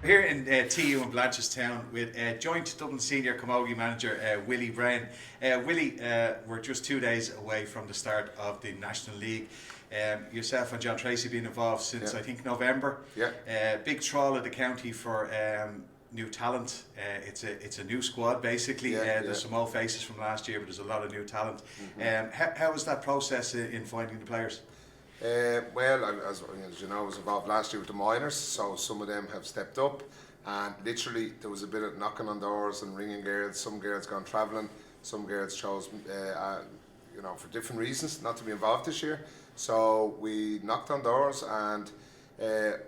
Here in TU in Blanchardstown with Joint Dublin Senior Camogie Manager Willie Braine. Willie, we're just 2 days away from the start of the National League. Yourself and John Tracy been involved since I think November. Big trawl of the county for new talent. It's a new squad basically. There's some old faces from last year, but there's a lot of new talent. How was that process in finding the players? Well, as you know, I was involved last year with the minors, so some of them have stepped up, and literally there was a bit of knocking on doors and ringing girls. Some girls gone travelling, some girls chose, for different reasons not to be involved this year. So we knocked on doors, and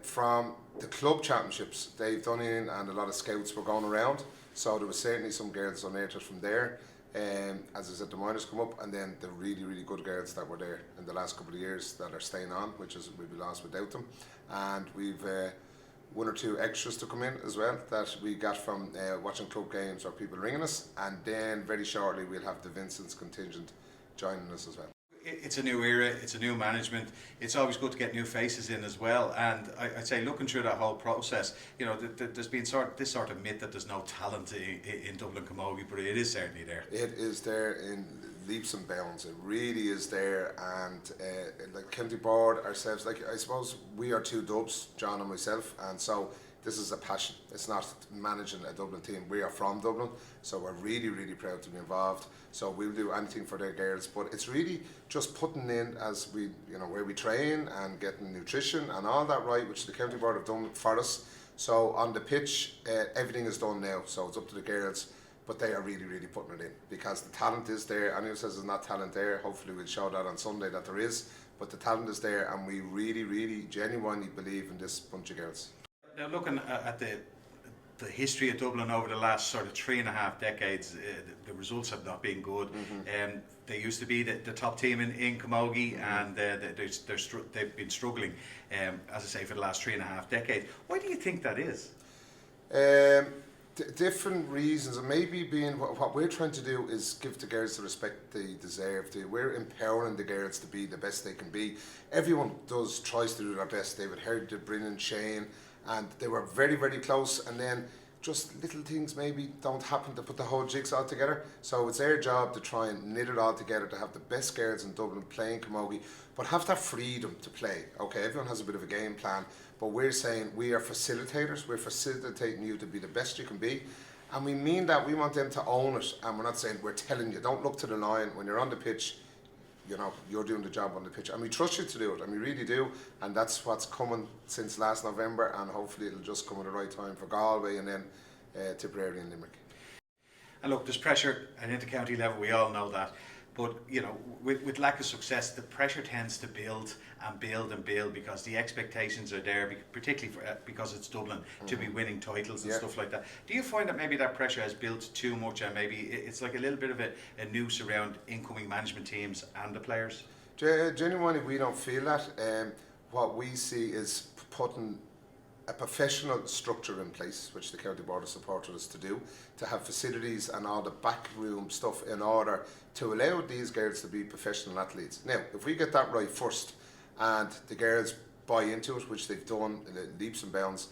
from the club championships, Dave Dunning and a lot of scouts were going around. So there was certainly some girls unearthed from there. As I said, the minors come up, and then the really, really good girls that were there in the last couple of years that are staying on, which is we'd be lost without them. And we've one or two extras to come in as well that we got from watching club games or people ringing us, and then very shortly we'll have the Vincent's contingent joining us as well. It's a new era, it's a new management. It's always good to get new faces in as well. And I'd say, looking through that whole process, there's been this sort of myth that there's no talent in Dublin Camogie, but it is certainly there. It is there in leaps and bounds. It really is there. And like County Board, ourselves, I suppose we are two Dubs, John and myself, and so this is a passion. It's not managing a Dublin team. We are from Dublin, so we're really, really proud to be involved. So we'll do anything for their girls, but it's really just putting in as we, where we train and getting nutrition and all that right, which the County Board have done for us. So on the pitch, everything is done now. So it's up to the girls, but they are really, really putting it in because the talent is there. Anyone says there's not talent there, hopefully we'll show that on Sunday that there is. But the talent is there, and we really, really genuinely believe in this bunch of girls. Now, looking at the history of Dublin over the last sort of 3.5 decades, the results have not been good. They used to be the top team in Camogie, and they've been struggling, as I say, for the last 3.5 decades. Why do you think that is? Different reasons, and maybe being what we're trying to do is give the girls the respect they deserve. We're empowering the girls to be the best they can be. Everyone tries to do their best. David Heard did, Brennan, Shane, and they were very, very close, and then just little things maybe don't happen to put the whole jigsaw together. So it's their job to try and knit it all together, to have the best girls in Dublin playing camogie, but have that freedom to play. Okay, everyone has a bit of a game plan, but we're saying we are facilitators. We're facilitating you to be the best you can be, and we mean that. We want them to own it, and we're not saying, we're telling you, don't look to the line when you're on the pitch. You're doing the job on the pitch, and we trust you to do it, and we really do, and that's what's coming since last November, and hopefully it'll just come at the right time for Galway and then Tipperary and Limerick. And look, there's pressure at inter-county level, we all know that, but with lack of success, the pressure tends to build and build and build because the expectations are there, particularly because it's Dublin, to be winning titles and stuff like that. Do you find that maybe that pressure has built too much, and maybe it's like a little bit of a noose around incoming management teams and the players? Genuinely, we don't feel that. What we see is putting a professional structure in place, which the County Board has supported us to do, to have facilities and all the backroom stuff in order to allow these girls to be professional athletes. Now, if we get that right first, and the girls buy into it, which they've done in leaps and bounds,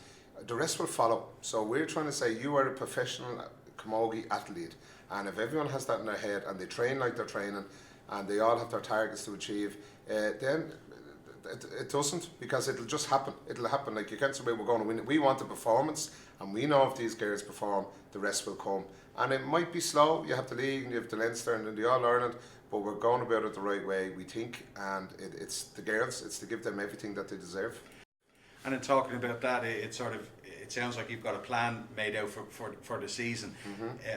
the rest will follow. So we're trying to say you are a professional camogie athlete, and if everyone has that in their head and they train like they're training and they all have their targets to achieve, then it doesn't, because it'll just happen. It'll happen. Like, you can't say, well, we're going to win it. We want the performance, and we know if these girls perform, the rest will come. And it might be slow. You have the league, and you have the Leinster, and then the All-Ireland, but we're going about it the right way, we think, and it's the girls. It's to give them everything that they deserve. And in talking about that, it sounds like you've got a plan made out for the season.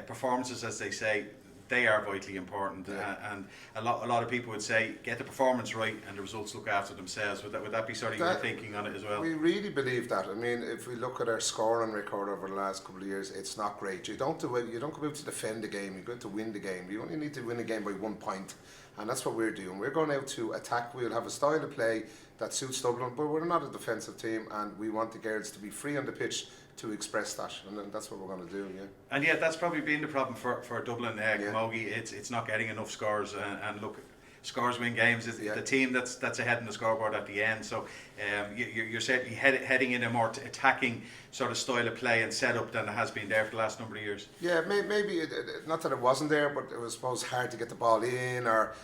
Performances, as they say, they are vitally important, and a lot of people would say get the performance right and the results look after themselves. Would that be sort of your thinking on it as well? We really believe that. I mean, if we look at our scoring record over the last couple of years, it's not great. You don't go out to defend the game, you go out to win the game. You only need to win a game by 1 point, and that's what we're doing. We're going out to attack. We'll have a style of play that suits Dublin, but we're not a defensive team, and we want the girls to be free on the pitch to express that, and then that's what we're going to do. And that's probably been the problem for Dublin Camogie. It's not getting enough scores, and look, scores win games. It's the team that's ahead in the scoreboard at the end. So you're certainly heading in a more attacking sort of style of play and setup than it has been there for the last number of years. Yeah, maybe not that it wasn't there, but it was, I suppose, hard to get the ball in, or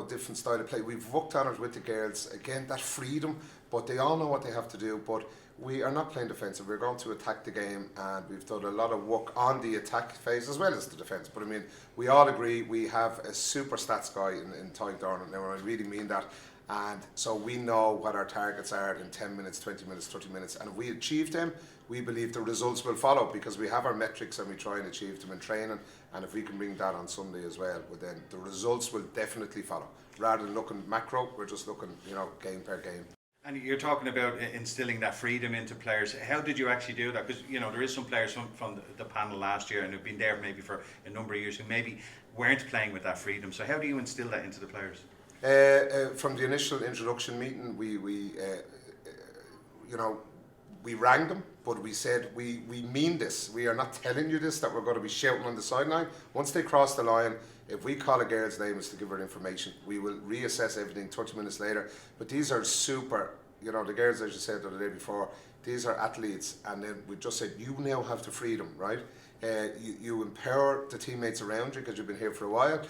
different style of play. We've worked on it with the girls again, that freedom, but they all know what they have to do. But we are not playing defensive. We're going to attack the game, and we've done a lot of work on the attack phase as well as the defence. But I mean, we all agree we have a super stats guy in Ty Dornan. Now, I really mean that. And so we know what our targets are in 10 minutes, 20 minutes, 30 minutes. And if we achieve them, we believe the results will follow, because we have our metrics and we try and achieve them in training. And if we can bring that on Sunday as well, then the results will definitely follow. Rather than looking macro, we're just looking, game per game. And you're talking about instilling that freedom into players. How did you actually do that? Because there is some players from the panel last year and who've been there maybe for a number of years who maybe weren't playing with that freedom. So how do you instill that into the players? From the initial introduction meeting, we rang them, but we said we mean this. We are not telling you this, that we're going to be shouting on the sideline. Once they cross the line, if we call a girl's name, it's to give her information. We will reassess everything 30 minutes later. But these are super, the girls, as you said the day before, these are athletes. And then we just said, you now have the freedom, right? You empower the teammates around you because you've been here for a while.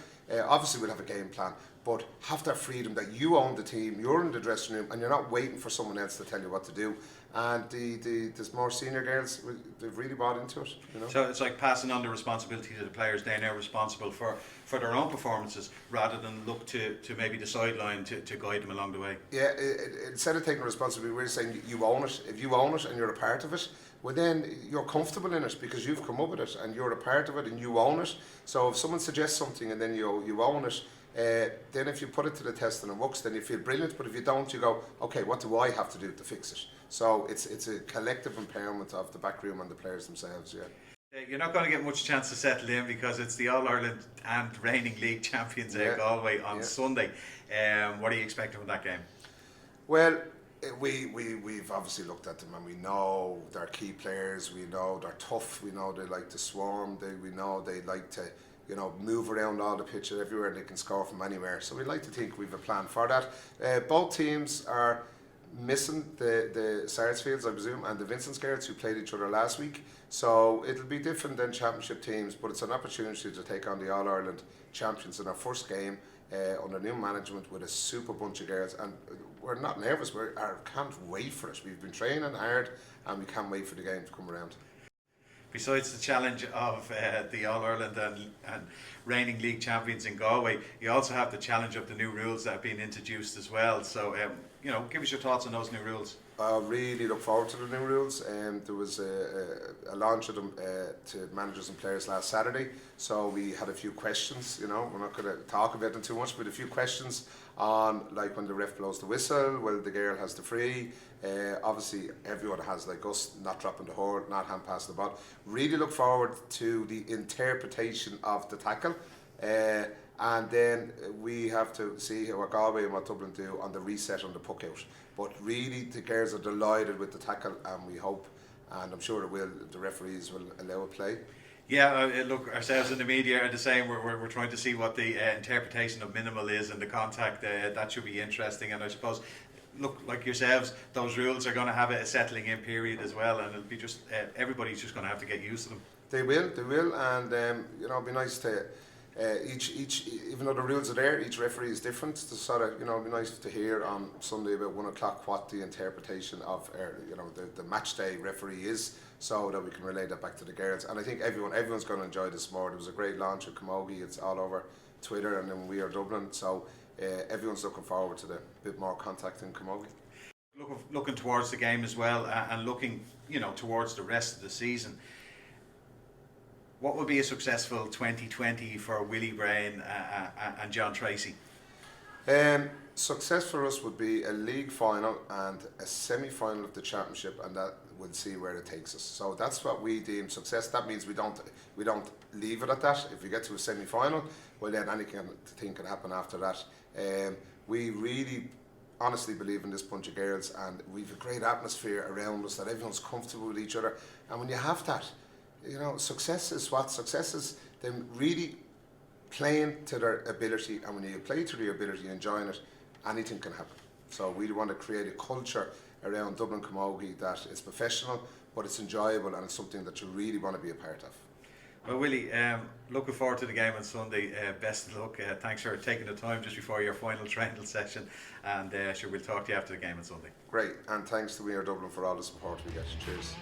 Obviously, we'll have a game plan, but have that freedom that you own the team, you're in the dressing room, and you're not waiting for someone else to tell you what to do. And the more senior girls, they've really bought into it. So it's like passing on the responsibility to the players. They're now responsible for their own performances rather than look to maybe the sideline to guide them along the way. Yeah, instead of taking responsibility, we're saying you own it. If you own it and you're a part of it, well then you're comfortable in it because you've come up with it and you're a part of it and you own it. So if someone suggests something and then you own it, then if you put it to the test and it works, then you feel brilliant. But if you don't, you go, okay, what do I have to do to fix it? So it's a collective empowerment of the back room and the players themselves. Yeah. You're not going to get much chance to settle in because it's the All-Ireland and reigning league champions Galway on Sunday. What are you expecting from that game? Well, we've obviously looked at them and we know they're key players. We know they're tough. We know they like to swarm. We know they like to move around all the pitch everywhere. They can score from anywhere. So we like to think we've a plan for that. Both teams are missing the Sarsfields, I presume, and the Vincent's girls who played each other last week. So it'll be different than championship teams, but it's an opportunity to take on the All-Ireland champions in our first game under new management with a super bunch of girls. And we're not nervous. We can't wait for it. We've been training hard and we can't wait for the game to come around. Besides the challenge of the All-Ireland and reigning league champions in Galway, you also have the challenge of the new rules that have been introduced as well. So, give us your thoughts on those new rules. I really look forward to the new rules. There was a launch of them to managers and players last Saturday. So we had a few questions, we're not going to talk about them too much, but a few questions on, like, when the ref blows the whistle, well, the girl has the free. Obviously, everyone has, like us, not dropping the hold, not hand passing the ball. Really look forward to the interpretation of the tackle. And then we have to see what Galway and what Dublin do on the reset on the puck out. But really, the girls are delighted with the tackle, and we hope, and I'm sure the referees will allow a play. Yeah, look, ourselves in the media are the same. We're trying to see what the interpretation of minimal is and the contact. That should be interesting, and I suppose, look, like yourselves, those rules are going to have a settling in period as well, and it'll be just everybody's just going to have to get used to them. They will, and it'd be nice to. Each, even though the rules are there, each referee is different. To sort of, it'd be nice to hear on Sunday about 1 o'clock what the interpretation of, the match day referee is, so that we can relay that back to the girls. And I think everyone's going to enjoy this more. There was a great launch of Camogie. It's all over Twitter, and then We Are Dublin. So everyone's looking forward to the bit more contact in Camogie. Looking towards the game as well, and looking, towards the rest of the season. What would be a successful 2020 for Willie Braine and John Tracy? Success for us would be a league final and a semi-final of the championship, and that would see where it takes us. So that's what we deem success. That means we don't leave it at that. If we get to a semi-final, well, then anything can happen after that. We really honestly believe in this bunch of girls, and we've a great atmosphere around us that everyone's comfortable with each other. And when you have that, success is what? Success is them really playing to their ability, and when you play to their ability, enjoying it, anything can happen. So we want to create a culture around Dublin Camogie that is professional, but it's enjoyable and it's something that you really want to be a part of. Well, Willie, looking forward to the game on Sunday. Best of luck. Thanks for taking the time just before your final training session, and sure, we'll talk to you after the game on Sunday. Great, and thanks to We Are Dublin for all the support we get. Cheers.